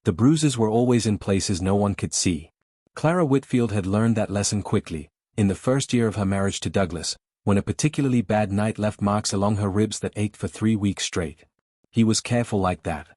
The bruises were always in places no one could see. Clara Whitfield had learned that lesson quickly, in the first year of her marriage to Douglas, when a particularly bad night left marks along her ribs that ached for 3 weeks straight. He was careful like that.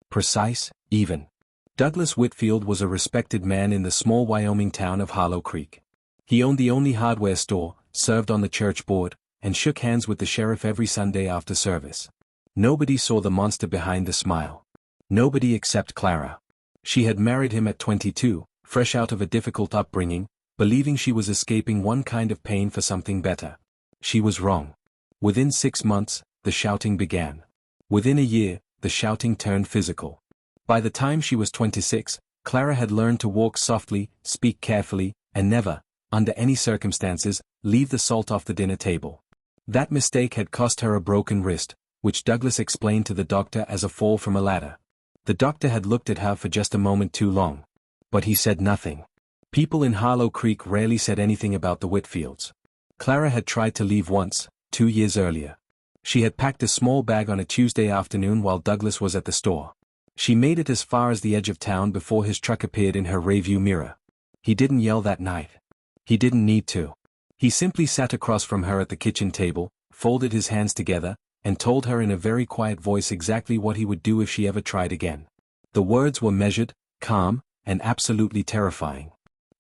Precise, even. Douglas Whitfield was a respected man in the small Wyoming town of Hollow Creek. He owned the only hardware store, served on the church board, and shook hands with the sheriff every Sunday after service. Nobody saw the monster behind the smile. Nobody except Clara. She had married him at 22, fresh out of a difficult upbringing, believing she was escaping one kind of pain for something better. She was wrong. Within 6 months, the shouting began. Within a year, the shouting turned physical. By the time she was 26, Clara had learned to walk softly, speak carefully, and never, under any circumstances, leave the salt off the dinner table. That mistake had cost her a broken wrist, which Douglas explained to the doctor as a fall from a ladder. The doctor had looked at her for just a moment too long. But he said nothing. People in Hollow Creek rarely said anything about the Whitfields. Clara had tried to leave once, 2 years earlier. She had packed a small bag on a Tuesday afternoon while Douglas was at the store. She made it as far as the edge of town before his truck appeared in her rearview mirror. He didn't yell that night. He didn't need to. He simply sat across from her at the kitchen table, folded his hands together, and told her in a very quiet voice exactly what he would do if she ever tried again. The words were measured, calm, and absolutely terrifying.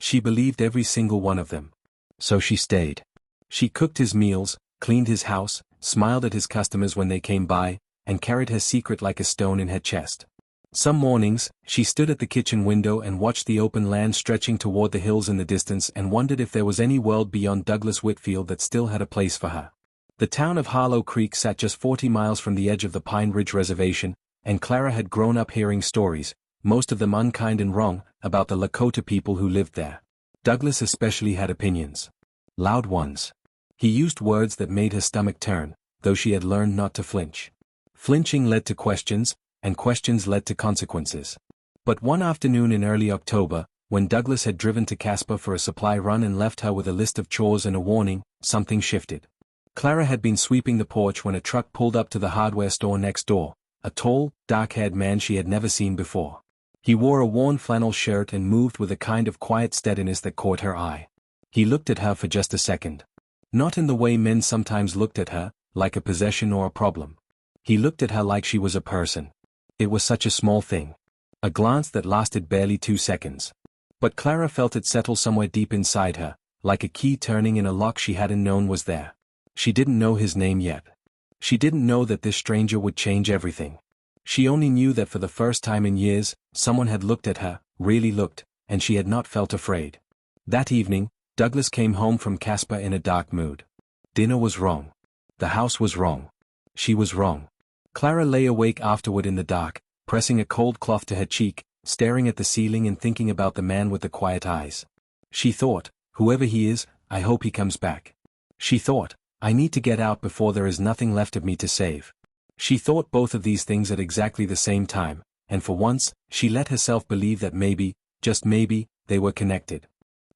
She believed every single one of them. So she stayed. She cooked his meals, cleaned his house, smiled at his customers when they came by, and carried her secret like a stone in her chest. Some mornings, she stood at the kitchen window and watched the open land stretching toward the hills in the distance and wondered if there was any world beyond Douglas Whitfield that still had a place for her. The town of Hollow Creek sat just 40 miles from the edge of the Pine Ridge Reservation, and Clara had grown up hearing stories, most of them unkind and wrong, about the Lakota people who lived there. Douglas especially had opinions. Loud ones. He used words that made her stomach turn, though she had learned not to flinch. Flinching led to questions, and questions led to consequences. But one afternoon in early October, when Douglas had driven to Casper for a supply run and left her with a list of chores and a warning, something shifted. Clara had been sweeping the porch when a truck pulled up to the hardware store next door, a tall, dark-haired man she had never seen before. He wore a worn flannel shirt and moved with a kind of quiet steadiness that caught her eye. He looked at her for just a second. Not in the way men sometimes looked at her, like a possession or a problem. He looked at her like she was a person. It was such a small thing. A glance that lasted barely 2 seconds. But Clara felt it settle somewhere deep inside her, like a key turning in a lock she hadn't known was there. She didn't know his name yet. She didn't know that this stranger would change everything. She only knew that for the first time in years, someone had looked at her, really looked, and she had not felt afraid. That evening, Douglas came home from Casper in a dark mood. Dinner was wrong. The house was wrong. She was wrong. Clara lay awake afterward in the dark, pressing a cold cloth to her cheek, staring at the ceiling and thinking about the man with the quiet eyes. She thought, whoever he is, I hope he comes back. She thought, I need to get out before there is nothing left of me to save. She thought both of these things at exactly the same time, and for once, she let herself believe that maybe, just maybe, they were connected.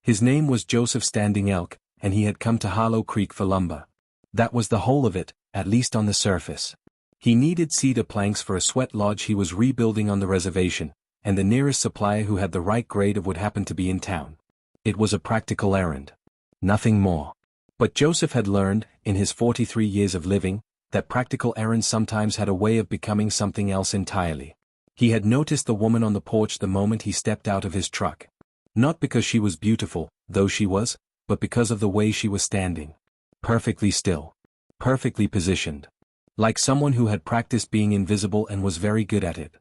His name was Joseph Standing Elk, and he had come to Hollow Creek for lumber. That was the whole of it, at least on the surface. He needed cedar planks for a sweat lodge he was rebuilding on the reservation, and the nearest supplier who had the right grade of wood happened to be in town. It was a practical errand. Nothing more. But Joseph had learned, in his 43 years of living, that practical errands sometimes had a way of becoming something else entirely. He had noticed the woman on the porch the moment he stepped out of his truck. Not because she was beautiful, though she was, but because of the way she was standing. Perfectly still. Perfectly positioned. Like someone who had practiced being invisible and was very good at it.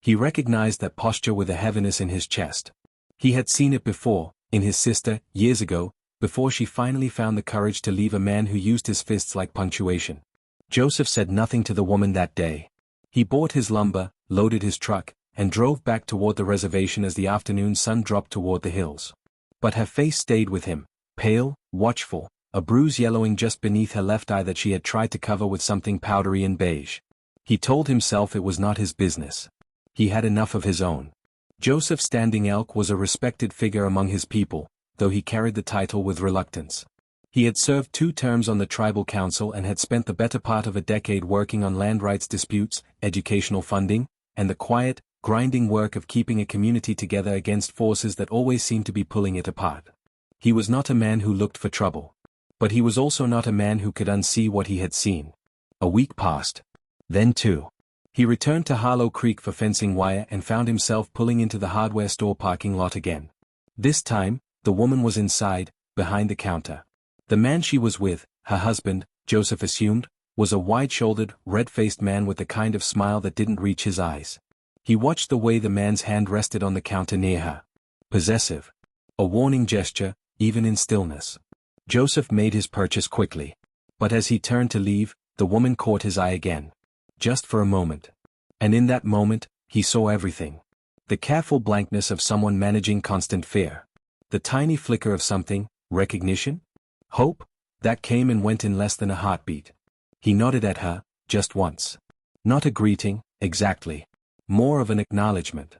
He recognized that posture with a heaviness in his chest. He had seen it before, in his sister, years ago, before she finally found the courage to leave a man who used his fists like punctuation. Joseph said nothing to the woman that day. He bought his lumber, loaded his truck, and drove back toward the reservation as the afternoon sun dropped toward the hills. But her face stayed with him, pale, watchful, a bruise yellowing just beneath her left eye that she had tried to cover with something powdery and beige. He told himself it was not his business. He had enough of his own. Joseph Standing Elk was a respected figure among his people, though he carried the title with reluctance. He had served 2 terms on the tribal council and had spent the better part of a decade working on land rights disputes, educational funding, and the quiet, grinding work of keeping a community together against forces that always seemed to be pulling it apart. He was not a man who looked for trouble. But he was also not a man who could unsee what he had seen. A week passed. Then 2. He returned to Harlow Creek for fencing wire and found himself pulling into the hardware store parking lot again. This time, the woman was inside, behind the counter. The man she was with, her husband, Joseph assumed, was a wide-shouldered, red-faced man with the kind of smile that didn't reach his eyes. He watched the way the man's hand rested on the counter near her. Possessive. A warning gesture, even in stillness. Joseph made his purchase quickly. But as he turned to leave, the woman caught his eye again. Just for a moment. And in that moment, he saw everything. The careful blankness of someone managing constant fear. The tiny flicker of something, recognition? Hope? That came and went in less than a heartbeat. He nodded at her, just once. Not a greeting, exactly. More of an acknowledgement.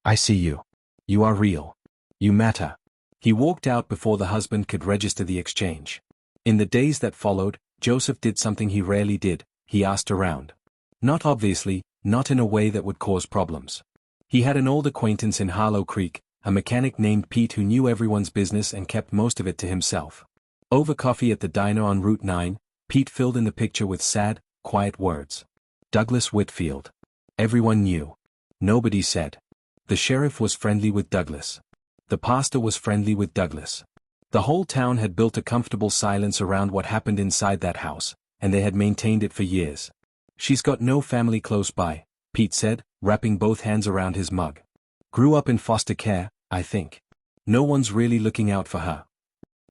I see you. You are real. You matter. He walked out before the husband could register the exchange. In the days that followed, Joseph did something he rarely did. He asked around. Not obviously, not in a way that would cause problems. He had an old acquaintance in Harlow Creek, a mechanic named Pete who knew everyone's business and kept most of it to himself. Over coffee at the diner on Route 9, Pete filled in the picture with sad, quiet words. Douglas Whitfield. Everyone knew. Nobody said. The sheriff was friendly with Douglas. The pastor was friendly with Douglas. The whole town had built a comfortable silence around what happened inside that house, and they had maintained it for years. She's got no family close by, Pete said, wrapping both hands around his mug. Grew up in foster care, I think. No one's really looking out for her.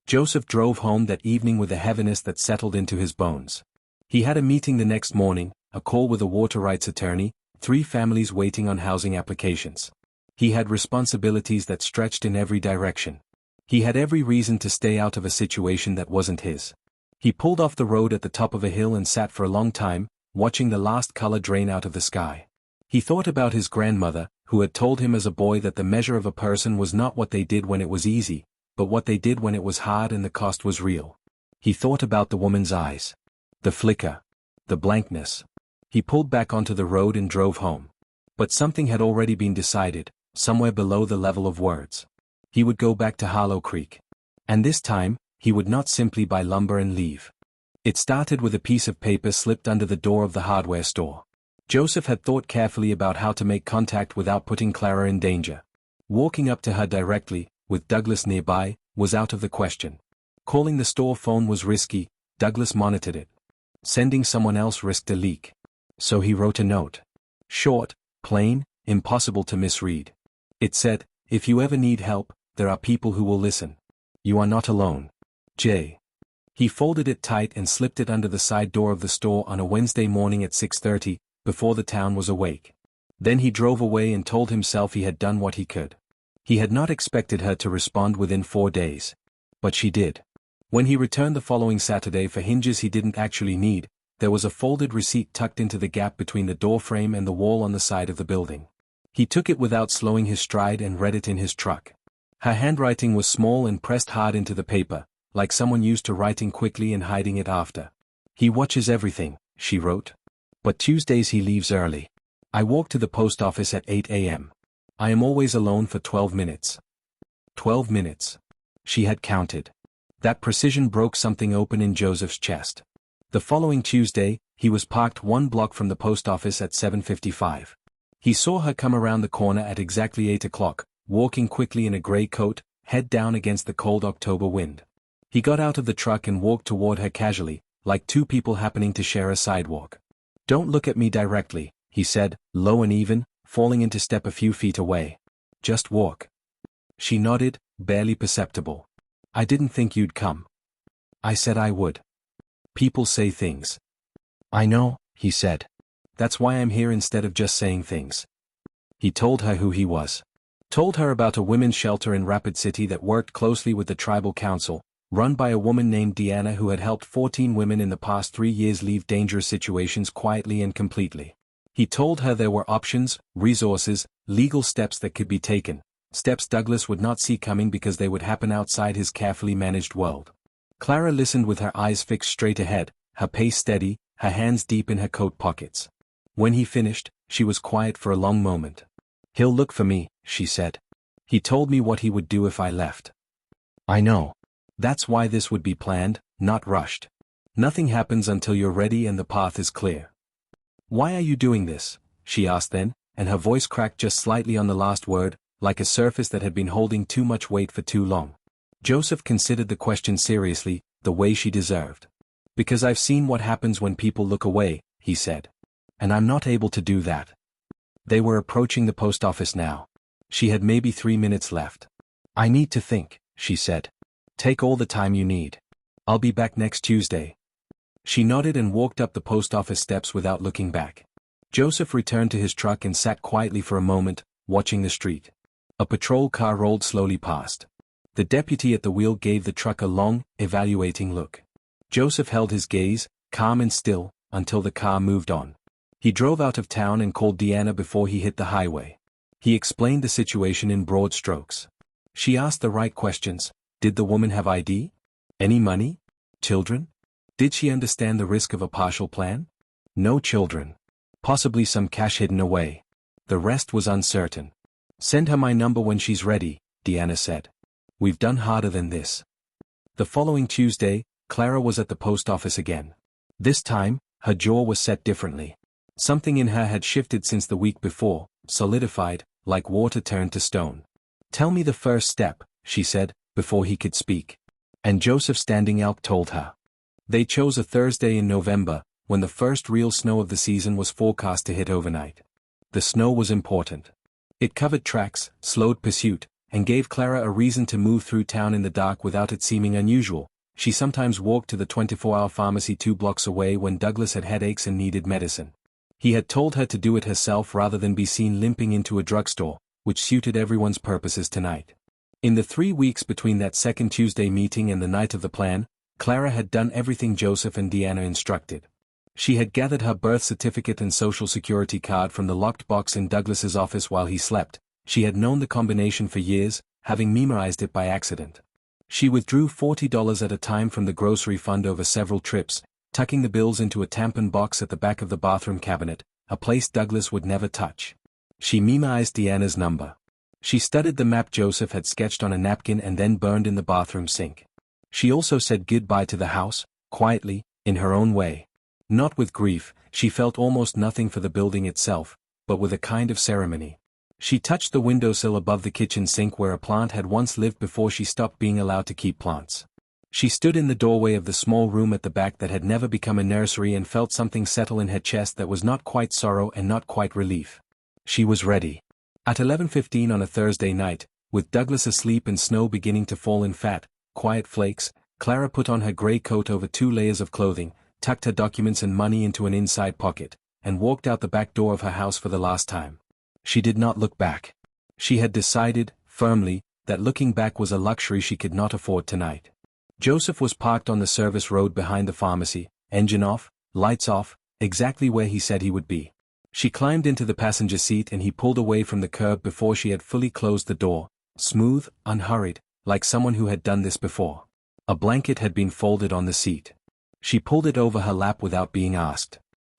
Joseph drove home that evening with a heaviness that settled into his bones. He had a meeting the next morning, a call with a water rights attorney, 3 families waiting on housing applications. He had responsibilities that stretched in every direction. He had every reason to stay out of a situation that wasn't his. He pulled off the road at the top of a hill and sat for a long time, watching the last color drain out of the sky. He thought about his grandmother, who had told him as a boy that the measure of a person was not what they did when it was easy, but what they did when it was hard and the cost was real. He thought about the woman's eyes. The flicker. The blankness. He pulled back onto the road and drove home. But something had already been decided, somewhere below the level of words. He would go back to Harlow Creek. And this time, he would not simply buy lumber and leave. It started with a piece of paper slipped under the door of the hardware store. Joseph had thought carefully about how to make contact without putting Clara in danger. Walking up to her directly, with Douglas nearby, was out of the question. Calling the store phone was risky, Douglas monitored it. Sending someone else risked a leak. So he wrote a note. Short, plain, impossible to misread. It said, if you ever need help, there are people who will listen. You are not alone. J. He folded it tight and slipped it under the side door of the store on a Wednesday morning at 6:30, before the town was awake. Then he drove away and told himself he had done what he could. He had not expected her to respond within 4 days. But she did. When he returned the following Saturday for hinges he didn't actually need, there was a folded receipt tucked into the gap between the door frame and the wall on the side of the building. He took it without slowing his stride and read it in his truck. Her handwriting was small and pressed hard into the paper, like someone used to writing quickly and hiding it after. He watches everything, she wrote. But Tuesdays he leaves early. I walk to the post office at 8 a.m. I am always alone for 12 minutes. 12 minutes. She had counted. That precision broke something open in Joseph's chest. The following Tuesday, he was parked 1 block from the post office at 7:55. He saw her come around the corner at exactly 8 o'clock, walking quickly in a gray coat, head down against the cold October wind. He got out of the truck and walked toward her casually, like 2 people happening to share a sidewalk. Don't look at me directly, he said, low and even, falling into step a few feet away. Just walk. She nodded, barely perceptible. I didn't think you'd come. I said I would. People say things. I know, he said. That's why I'm here instead of just saying things. He told her who he was. Told her about a women's shelter in Rapid City that worked closely with the tribal council, run by a woman named Deanna who had helped 14 women in the past 3 years leave dangerous situations quietly and completely. He told her there were options, resources, legal steps that could be taken, steps Douglas would not see coming because they would happen outside his carefully managed world. Clara listened with her eyes fixed straight ahead, her pace steady, her hands deep in her coat pockets. When he finished, she was quiet for a long moment. "He'll look for me," she said. "He told me what he would do if I left." "I know. That's why this would be planned, not rushed. Nothing happens until you're ready and the path is clear." "Why are you doing this?" she asked then, and her voice cracked just slightly on the last word, like a surface that had been holding too much weight for too long. Joseph considered the question seriously, the way she deserved. "Because I've seen what happens when people look away," he said. "And I'm not able to do that." They were approaching the post office now. She had maybe 3 minutes left. "I need to think," she said. "Take all the time you need. I'll be back next Tuesday." She nodded and walked up the post office steps without looking back. Joseph returned to his truck and sat quietly for a moment, watching the street. A patrol car rolled slowly past. The deputy at the wheel gave the truck a long, evaluating look. Joseph held his gaze, calm and still, until the car moved on. He drove out of town and called Deanna before he hit the highway. He explained the situation in broad strokes. She asked the right questions. Did the woman have ID? Any money? Children? Did she understand the risk of a partial plan? No children. Possibly some cash hidden away. The rest was uncertain. "Send her my number when she's ready," Deanna said. "We've done harder than this." The following Tuesday, Clara was at the post office again. This time, her jaw was set differently. Something in her had shifted since the week before, solidified, like water turned to stone. "Tell me the first step," she said, before he could speak. And Joseph Standing Elk told her. They chose a Thursday in November, when the first real snow of the season was forecast to hit overnight. The snow was important. It covered tracks, slowed pursuit, and gave Clara a reason to move through town in the dark without it seeming unusual. She sometimes walked to the 24-hour pharmacy 2 blocks away when Douglas had headaches and needed medicine. He had told her to do it herself rather than be seen limping into a drugstore, which suited everyone's purposes tonight. In the 3 weeks between that second Tuesday meeting and the night of the plan, Clara had done everything Joseph and Deanna instructed. She had gathered her birth certificate and social security card from the locked box in Douglas's office while he slept. She had known the combination for years, having memorized it by accident. She withdrew $40 at a time from the grocery fund over several trips, tucking the bills into a tampon box at the back of the bathroom cabinet, a place Douglas would never touch. She memorized Deanna's number. She studied the map Joseph had sketched on a napkin and then burned in the bathroom sink. She also said goodbye to the house, quietly, in her own way. Not with grief, she felt almost nothing for the building itself, but with a kind of ceremony. She touched the windowsill above the kitchen sink where a plant had once lived before she stopped being allowed to keep plants. She stood in the doorway of the small room at the back that had never become a nursery and felt something settle in her chest that was not quite sorrow and not quite relief. She was ready. At 11:15 on a Thursday night, with Douglas asleep and snow beginning to fall in fat, quiet flakes, Clara put on her gray coat over 2 layers of clothing, tucked her documents and money into an inside pocket, and walked out the back door of her house for the last time. She did not look back. She had decided, firmly, that looking back was a luxury she could not afford tonight. Joseph was parked on the service road behind the pharmacy, engine off, lights off, exactly where he said he would be. She climbed into the passenger seat and he pulled away from the curb before she had fully closed the door, smooth, unhurried, like someone who had done this before. A blanket had been folded on the seat. She pulled it over her lap without being asked.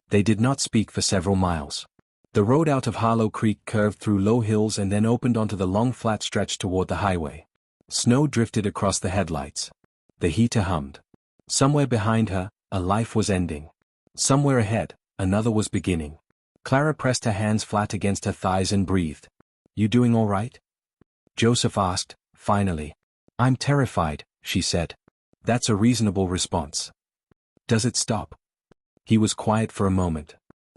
They did not speak for several miles. The road out of Harlow Creek curved through low hills and then opened onto the long flat stretch toward the highway. Snow drifted across the headlights. The heater hummed. Somewhere behind her, a life was ending. Somewhere ahead, another was beginning. Clara pressed her hands flat against her thighs and breathed. "You doing all right?" Joseph asked, finally. "I'm terrified," she said. "That's a reasonable response. Does it stop?" He was quiet for a moment.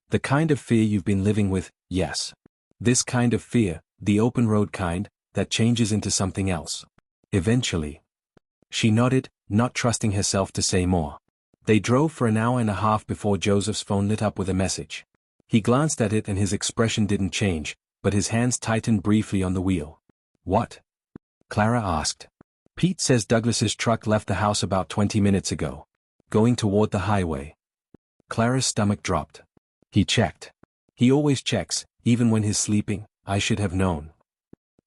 "The kind of fear you've been living with, yes. This kind of fear, the open road kind, that changes into something else. Eventually." She nodded, not trusting herself to say more. They drove for an hour and a half before Joseph's phone lit up with a message. He glanced at it and his expression didn't change, but his hands tightened briefly on the wheel. "What?" Clara asked. "Pete says Douglas's truck left the house about 20 minutes ago. Going toward the highway." Clara's stomach dropped. "He checked. He always checks, even when he's sleeping. I should have known."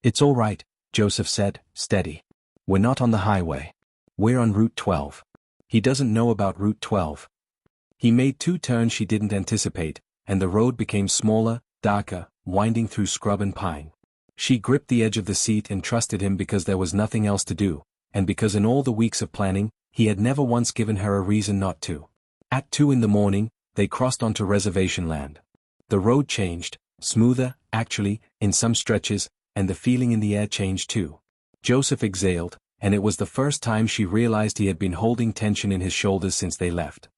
"It's all right," Joseph said, steady. "We're not on the highway. We're on Route 12. He doesn't know about Route 12. He made 2 turns she didn't anticipate, and the road became smaller, darker, winding through scrub and pine. She gripped the edge of the seat and trusted him because there was nothing else to do, and because in all the weeks of planning, he had never once given her a reason not to. At 2 in the morning, they crossed onto reservation land. The road changed, smoother, actually, in some stretches, and the feeling in the air changed too. Joseph exhaled, and it was the first time she realized he had been holding tension in his shoulders since they left.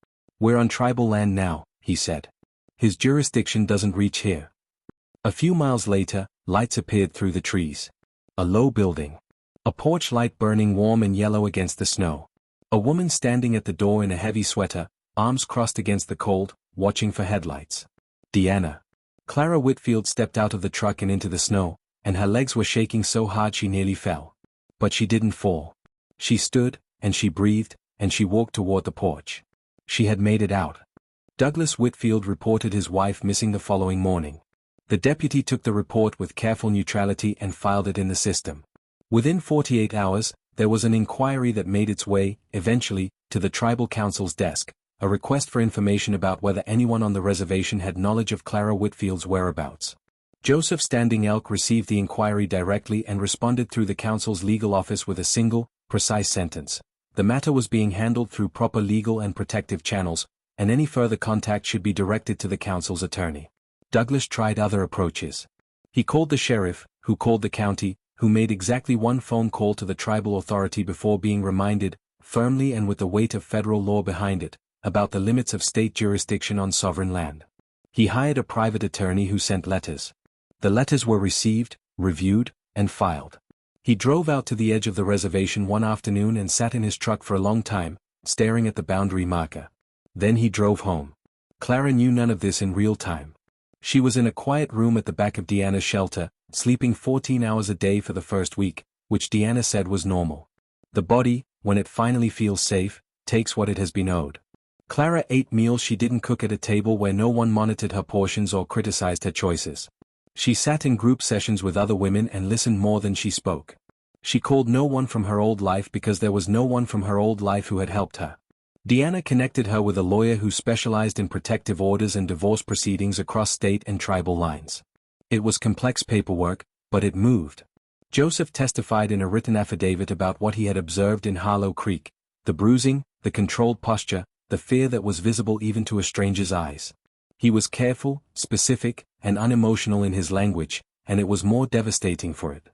"We're on tribal land now," he said. "His jurisdiction doesn't reach here." A few miles later, lights appeared through the trees. A low building. A porch light burning warm and yellow against the snow. A woman standing at the door in a heavy sweater, arms crossed against the cold, watching for headlights. Deanna. Clara Whitfield stepped out of the truck and into the snow, and her legs were shaking so hard she nearly fell. But she didn't fall. She stood, and she breathed, and she walked toward the porch. She had made it out. Douglas Whitfield reported his wife missing the following morning. The deputy took the report with careful neutrality and filed it in the system. Within 48 hours, there was an inquiry that made its way, eventually, to the tribal council's desk, a request for information about whether anyone on the reservation had knowledge of Clara Whitfield's whereabouts. Joseph Standing Elk received the inquiry directly and responded through the council's legal office with a single, precise sentence. The matter was being handled through proper legal and protective channels, and any further contact should be directed to the council's attorney. Douglas tried other approaches. He called the sheriff, who called the county, who made exactly one phone call to the tribal authority before being reminded, firmly and with the weight of federal law behind it, about the limits of state jurisdiction on sovereign land. He hired a private attorney who sent letters. The letters were received, reviewed, and filed. He drove out to the edge of the reservation one afternoon and sat in his truck for a long time, staring at the boundary marker. Then he drove home. Clara knew none of this in real time. She was in a quiet room at the back of Deanna's shelter, sleeping 14 hours a day for the first week, which Deanna said was normal. The body, when it finally feels safe, takes what it has been owed. Clara ate meals she didn't cook at a table where no one monitored her portions or criticized her choices. She sat in group sessions with other women and listened more than she spoke. She called no one from her old life because there was no one from her old life who had helped her. Deanna connected her with a lawyer who specialized in protective orders and divorce proceedings across state and tribal lines. It was complex paperwork, but it moved. Joseph testified in a written affidavit about what he had observed in Hollow Creek: the bruising, the controlled posture, the fear that was visible even to a stranger's eyes. He was careful, specific, and unemotional in his language, and it was more devastating for it.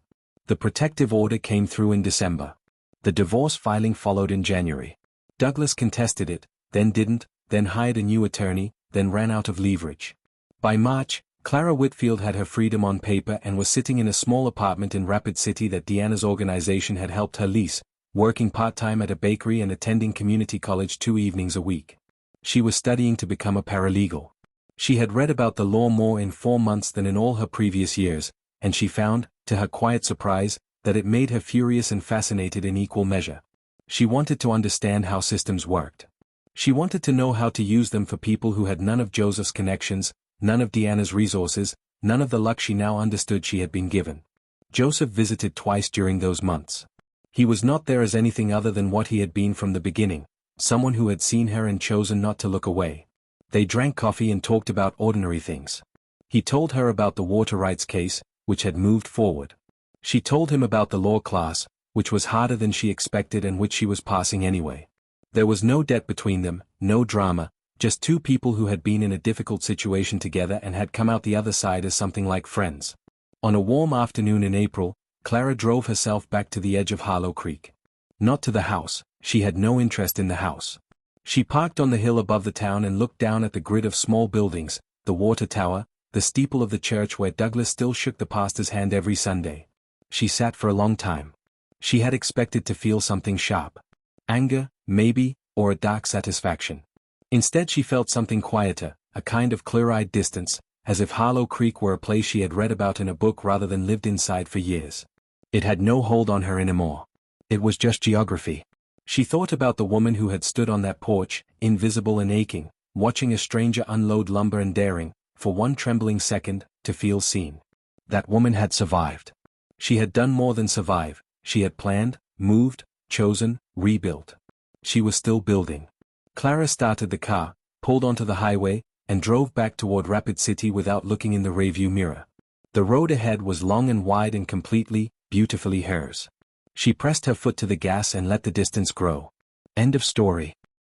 The protective order came through in December. The divorce filing followed in January. Douglas contested it, then didn't, then hired a new attorney, then ran out of leverage. By March, Clara Whitfield had her freedom on paper and was sitting in a small apartment in Rapid City that Deanna's organization had helped her lease, working part-time at a bakery and attending community college 2 evenings a week. She was studying to become a paralegal. She had read about the law more in 4 months than in all her previous years, and she found, to her quiet surprise, that it made her furious and fascinated in equal measure. She wanted to understand how systems worked. She wanted to know how to use them for people who had none of Joseph's connections, none of Deanna's resources, none of the luck she now understood she had been given. Joseph visited twice during those months. He was not there as anything other than what he had been from the beginning, someone who had seen her and chosen not to look away. They drank coffee and talked about ordinary things. He told her about the water rights case, which had moved forward. She told him about the law class, which was harder than she expected and which she was passing anyway. There was no debt between them, no drama, just two people who had been in a difficult situation together and had come out the other side as something like friends. On a warm afternoon in April, Clara drove herself back to the edge of Hollow Creek. Not to the house, she had no interest in the house. She parked on the hill above the town and looked down at the grid of small buildings, the water tower, the steeple of the church where Douglas still shook the pastor's hand every Sunday. She sat for a long time. She had expected to feel something sharp. Anger, maybe, or a dark satisfaction. Instead she felt something quieter, a kind of clear-eyed distance, as if Hollow Creek were a place she had read about in a book rather than lived inside for years. It had no hold on her anymore. It was just geography. She thought about the woman who had stood on that porch, invisible and aching, watching a stranger unload lumber and daring, for one trembling second, to feel seen. That woman had survived. She had done more than survive. She had planned, moved, chosen, rebuilt. She was still building. Clara started the car, pulled onto the highway, and drove back toward Rapid City without looking in the rearview mirror. The road ahead was long and wide and completely, beautifully hers. She pressed her foot to the gas and let the distance grow. End of story.